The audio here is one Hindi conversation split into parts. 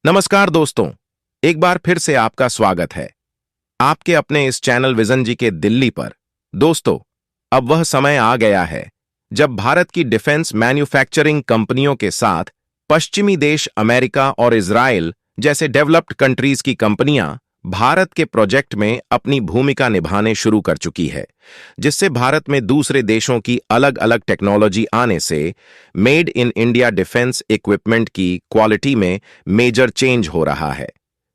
नमस्कार दोस्तों, एक बार फिर से आपका स्वागत है आपके अपने इस चैनल विजन जी के दिल्ली पर। दोस्तों, अब वह समय आ गया है जब भारत की डिफेंस मैन्युफैक्चरिंग कंपनियों के साथ पश्चिमी देश अमेरिका और इजराइल जैसे डेवलप्ड कंट्रीज की कंपनियां भारत के प्रोजेक्ट में अपनी भूमिका निभाने शुरू कर चुकी है, जिससे भारत में दूसरे देशों की अलग अलग टेक्नोलॉजी आने से made in India defence equipment की क्वालिटी में मेजर चेंज हो रहा है।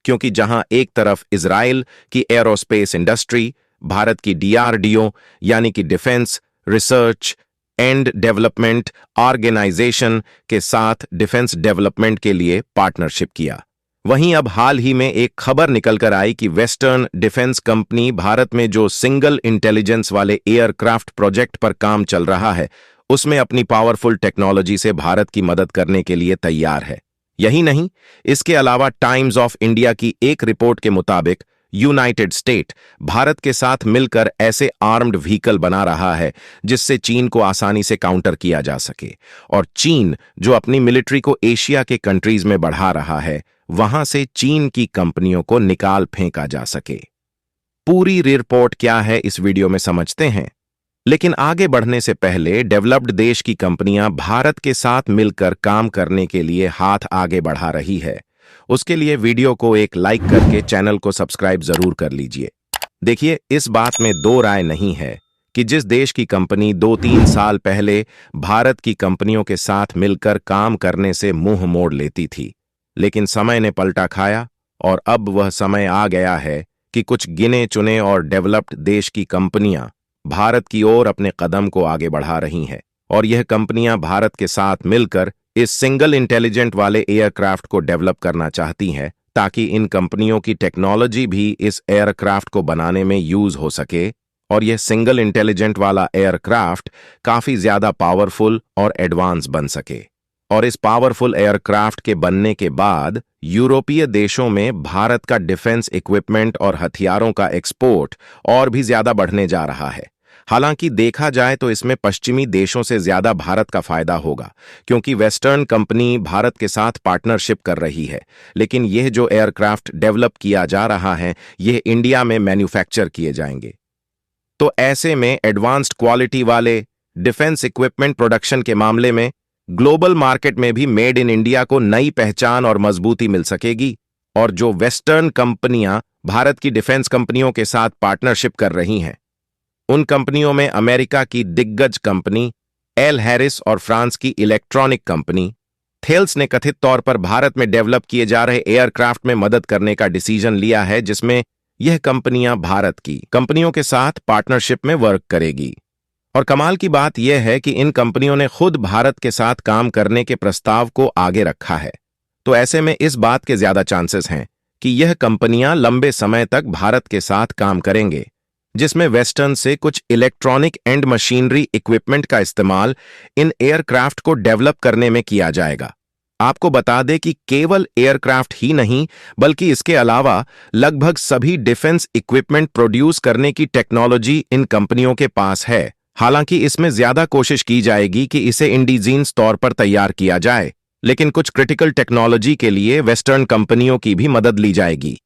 क्योंकि जहां एक तरफ इजराइल की एरोस्पेस इंडस्ट्री भारत की डीआरडीओ यानी कि Defence Research and Development Organisation के साथ डिफेंस डेवलपमेंट के लिए पार्टनरशिप किया, वहीं अब हाल ही में एक खबर निकलकर आई कि वेस्टर्न डिफेंस कंपनी भारत में जो सिंगल इंटेलिजेंस वाले एयरक्राफ्ट प्रोजेक्ट पर काम चल रहा है उसमें अपनी पावरफुल टेक्नोलॉजी से भारत की मदद करने के लिए तैयार है। यही नहीं, इसके अलावा टाइम्स ऑफ इंडिया की एक रिपोर्ट के मुताबिक यूनाइटेड स्टेट भारत के साथ मिलकर ऐसे आर्म्ड व्हीकल बना रहा है जिससे चीन को आसानी से काउंटर किया जा सके, और चीन जो अपनी मिलिट्री को एशिया के कंट्रीज में बढ़ा रहा है वहां से चीन की कंपनियों को निकाल फेंका जा सके। पूरी रिपोर्ट क्या है इस वीडियो में समझते हैं, लेकिन आगे बढ़ने से पहले डेवलप्ड देश की कंपनियां भारत के साथ मिलकर काम करने के लिए हाथ आगे बढ़ा रही है, उसके लिए वीडियो को एक लाइक करके चैनल को सब्सक्राइब जरूर कर लीजिए। देखिए, इस बात में दो राय नहीं है कि जिस देश की कंपनी 2-3 साल पहले भारत की कंपनियों के साथ मिलकर काम करने से मुंह मोड़ लेती थी, लेकिन समय ने पलटा खाया और अब वह समय आ गया है कि कुछ गिने चुने और डेवलप्ड देश की कंपनियां भारत की ओर अपने कदम को आगे बढ़ा रही हैं, और यह कंपनियां भारत के साथ मिलकर इस सिंगल इंटेलिजेंट वाले एयरक्राफ्ट को डेवलप करना चाहती हैं, ताकि इन कंपनियों की टेक्नोलॉजी भी इस एयरक्राफ्ट को बनाने में यूज हो सके और यह सिंगल इंटेलिजेंट वाला एयरक्राफ्ट काफी ज्यादा पावरफुल और एडवांस बन सके। और इस पावरफुल एयरक्राफ्ट के बनने के बाद यूरोपीय देशों में भारत का डिफेंस इक्विपमेंट और हथियारों का एक्सपोर्ट और भी ज्यादा बढ़ने जा रहा है। हालांकि देखा जाए तो इसमें पश्चिमी देशों से ज्यादा भारत का फायदा होगा, क्योंकि वेस्टर्न कंपनी भारत के साथ पार्टनरशिप कर रही है, लेकिन यह जो एयरक्राफ्ट डेवलप किया जा रहा है यह इंडिया में मैन्युफैक्चर किए जाएंगे। तो ऐसे में एडवांस्ड क्वालिटी वाले डिफेंस इक्विपमेंट प्रोडक्शन के मामले में ग्लोबल मार्केट में भी मेड इन इंडिया को नई पहचान और मजबूती मिल सकेगी। और जो वेस्टर्न कंपनियां भारत की डिफेंस कंपनियों के साथ पार्टनरशिप कर रही हैं, उन कंपनियों में अमेरिका की दिग्गज कंपनी एल हैरिस और फ्रांस की इलेक्ट्रॉनिक कंपनी थेल्स ने कथित तौर पर भारत में डेवलप किए जा रहे एयरक्राफ्ट में मदद करने का डिसीजन लिया है, जिसमें यह कंपनियां भारत की कंपनियों के साथ पार्टनरशिप में वर्क करेगी। और कमाल की बात यह है कि इन कंपनियों ने खुद भारत के साथ काम करने के प्रस्ताव को आगे रखा है। तो ऐसे में इस बात के ज्यादा चांसेस हैं कि यह कंपनियां लंबे समय तक भारत के साथ काम करेंगे, जिसमें वेस्टर्न से कुछ इलेक्ट्रॉनिक एंड मशीनरी इक्विपमेंट का इस्तेमाल इन एयरक्राफ्ट को डेवलप करने में किया जाएगा। आपको बता दें कि केवल एयरक्राफ्ट ही नहीं बल्कि इसके अलावा लगभग सभी डिफेंस इक्विपमेंट प्रोड्यूस करने की टेक्नोलॉजी इन कंपनियों के पास है। हालांकि इसमें ज्यादा कोशिश की जाएगी कि इसे इंडिजीन्स तौर पर तैयार किया जाए, लेकिन कुछ क्रिटिकल टेक्नोलॉजी के लिए वेस्टर्न कंपनियों की भी मदद ली जाएगी।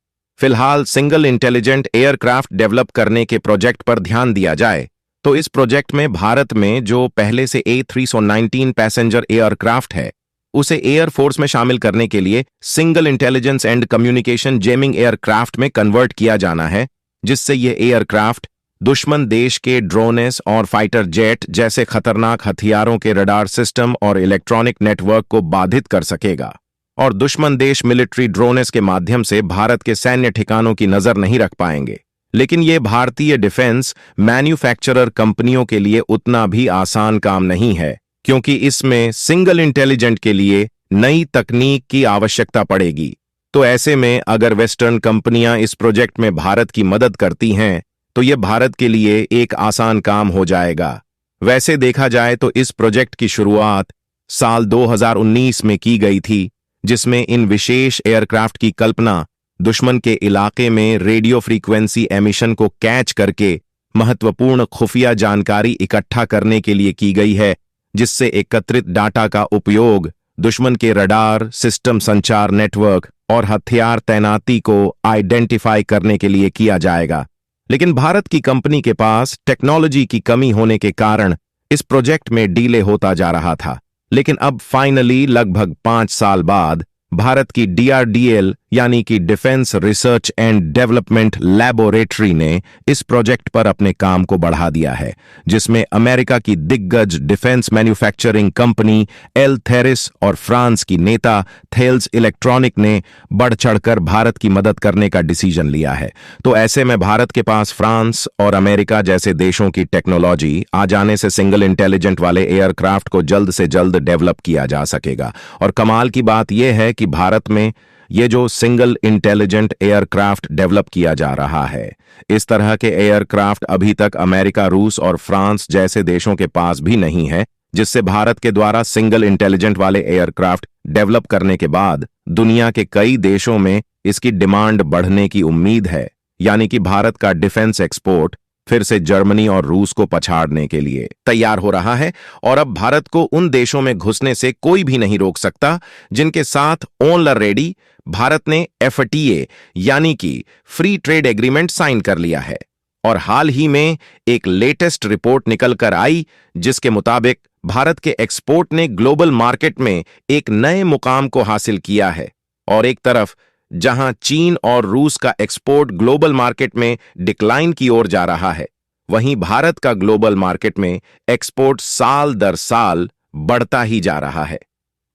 फिलहाल सिंगल इंटेलिजेंट एयरक्राफ्ट डेवलप करने के प्रोजेक्ट पर ध्यान दिया जाए तो इस प्रोजेक्ट में भारत में जो पहले से A319 पैसेंजर एयरक्राफ्ट है उसे एयरफोर्स में शामिल करने के लिए single intelligence and communication जेमिंग aircraft में कन्वर्ट किया जाना है, जिससे यह एयरक्राफ्ट दुश्मन देश के ड्रोनेस और फाइटर जेट जैसे खतरनाक हथियारों के रडार सिस्टम और इलेक्ट्रॉनिक नेटवर्क को बाधित कर सकेगा, और दुश्मन देश मिलिट्री ड्रोनेस के माध्यम से भारत के सैन्य ठिकानों की नजर नहीं रख पाएंगे। लेकिन यह भारतीय डिफेंस मैन्युफैक्चरर कंपनियों के लिए उतना भी आसान काम नहीं है, क्योंकि इसमें सिंगल इंटेलिजेंट के लिए नई तकनीक की आवश्यकता पड़ेगी। तो ऐसे में अगर वेस्टर्न कंपनियां इस प्रोजेक्ट में भारत की मदद करती हैं तो यह भारत के लिए एक आसान काम हो जाएगा। वैसे देखा जाए तो इस प्रोजेक्ट की शुरुआत साल 2019 में की गई थी, जिसमें इन विशेष एयरक्राफ्ट की कल्पना दुश्मन के इलाके में रेडियो फ्रीक्वेंसी एमिशन को कैच करके महत्वपूर्ण खुफिया जानकारी इकट्ठा करने के लिए की गई है, जिससे एकत्रित डाटा का उपयोग दुश्मन के रडार सिस्टम, संचार नेटवर्क और हथियार तैनाती को आइडेंटिफाई करने के लिए किया जाएगा। लेकिन भारत की कंपनी के पास टेक्नोलॉजी की कमी होने के कारण इस प्रोजेक्ट में डिले होता जा रहा था। लेकिन अब फाइनली लगभग 5 साल बाद भारत की DRDL यानी कि Defence Research and development laboratory ने इस प्रोजेक्ट पर अपने काम को बढ़ा दिया है, जिसमें अमेरिका की दिग्गज डिफेंस मैन्युफैक्चरिंग कंपनी एल-थेरिस और फ्रांस की नेता थेल्स इलेक्ट्रॉनिक ने बढ़ चढ़कर भारत की मदद करने का डिसीजन लिया है। तो ऐसे में भारत के पास फ्रांस और अमेरिका जैसे देशों की टेक्नोलॉजी आ जाने से सिंगल इंटेलिजेंट वाले एयरक्राफ्ट को जल्द से जल्द डेवलप किया जा सकेगा। और कमाल की बात यह है कि भारत में ये जो सिंगल इंटेलिजेंट एयरक्राफ्ट डेवलप किया जा रहा है, इस तरह के एयरक्राफ्ट अभी तक अमेरिका, रूस और फ्रांस जैसे देशों के पास भी नहीं है, जिससे भारत के द्वारा सिंगल इंटेलिजेंट वाले एयरक्राफ्ट डेवलप करने के बाद दुनिया के कई देशों में इसकी डिमांड बढ़ने की उम्मीद है। यानी कि भारत का डिफेंस एक्सपोर्ट फिर से जर्मनी और रूस को पछाड़ने के लिए तैयार हो रहा है। और अब भारत को उन देशों में घुसने से कोई भी नहीं रोक सकता जिनके साथ ऑलरेडी भारत ने FTA यानी कि फ्री ट्रेड एग्रीमेंट साइन कर लिया है। और हाल ही में एक लेटेस्ट रिपोर्ट निकल कर आई जिसके मुताबिक भारत के एक्सपोर्ट ने ग्लोबल मार्केट में एक नए मुकाम को हासिल किया है। और एक तरफ जहां चीन और रूस का एक्सपोर्ट ग्लोबल मार्केट में डिक्लाइन की ओर जा रहा है, वहीं भारत का ग्लोबल मार्केट में एक्सपोर्ट साल दर साल बढ़ता ही जा रहा है।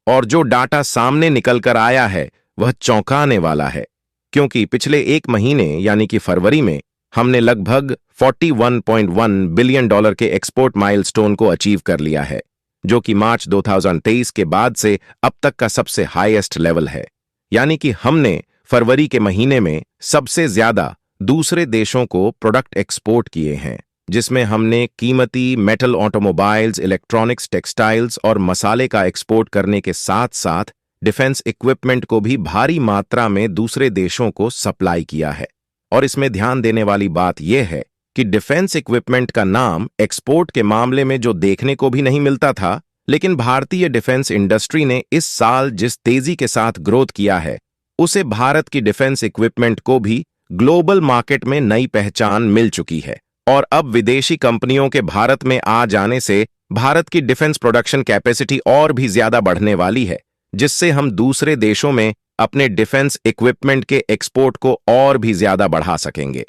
और जो डाटा सामने निकल कर आया है वह चौंकाने वाला है, क्योंकि पिछले एक महीने यानी कि फरवरी में हमने लगभग $41.1 बिलियन के एक्सपोर्ट माइलस्टोन को अचीव कर लिया है, जो कि मार्च 2023 के बाद से अब तक का सबसे हाईएस्ट लेवल है। यानी कि हमने फरवरी के महीने में सबसे ज्यादा दूसरे देशों को प्रोडक्ट एक्सपोर्ट किए हैं, जिसमें हमने कीमती मेटल, ऑटोमोबाइल्स, इलेक्ट्रॉनिक्स, टेक्सटाइल्स और मसाले का एक्सपोर्ट करने के साथ साथ डिफेंस इक्विपमेंट को भी भारी मात्रा में दूसरे देशों को सप्लाई किया है। और इसमें ध्यान देने वाली बात यह है कि डिफेंस इक्विपमेंट का नाम एक्सपोर्ट के मामले में जो देखने को भी नहीं मिलता था, लेकिन भारतीय डिफेंस इंडस्ट्री ने इस साल जिस तेजी के साथ ग्रोथ किया है, उसे भारत की डिफेंस इक्विपमेंट को भी ग्लोबल मार्केट में नई पहचान मिल चुकी है। और अब विदेशी कंपनियों के भारत में आ जाने से भारत की डिफेंस प्रोडक्शन कैपेसिटी और भी ज्यादा बढ़ने वाली है, जिससे हम दूसरे देशों में अपने डिफेंस इक्विपमेंट के एक्सपोर्ट को और भी ज्यादा बढ़ा सकेंगे।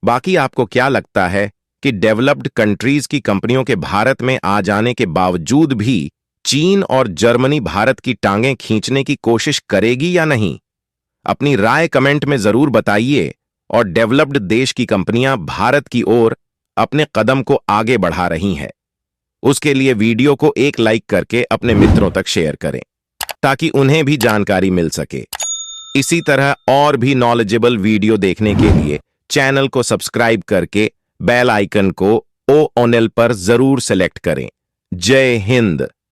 बाकी आपको क्या लगता है कि डेवलप्ड कंट्रीज की कंपनियों के भारत में आ जाने के बावजूद भी चीन और जर्मनी भारत की टांगें खींचने की कोशिश करेगी या नहीं? अपनी राय कमेंट में जरूर बताइए। और डेवलप्ड देश की कंपनियां भारत की ओर अपने कदम को आगे बढ़ा रही हैं, उसके लिए वीडियो को एक लाइक करके अपने मित्रों तक शेयर करें ताकि उन्हें भी जानकारी मिल सके। इसी तरह और भी नॉलेजेबल वीडियो देखने के लिए चैनल को सब्सक्राइब करके बेल आइकन को ऑल पर जरूर सेलेक्ट करें। जय हिंद।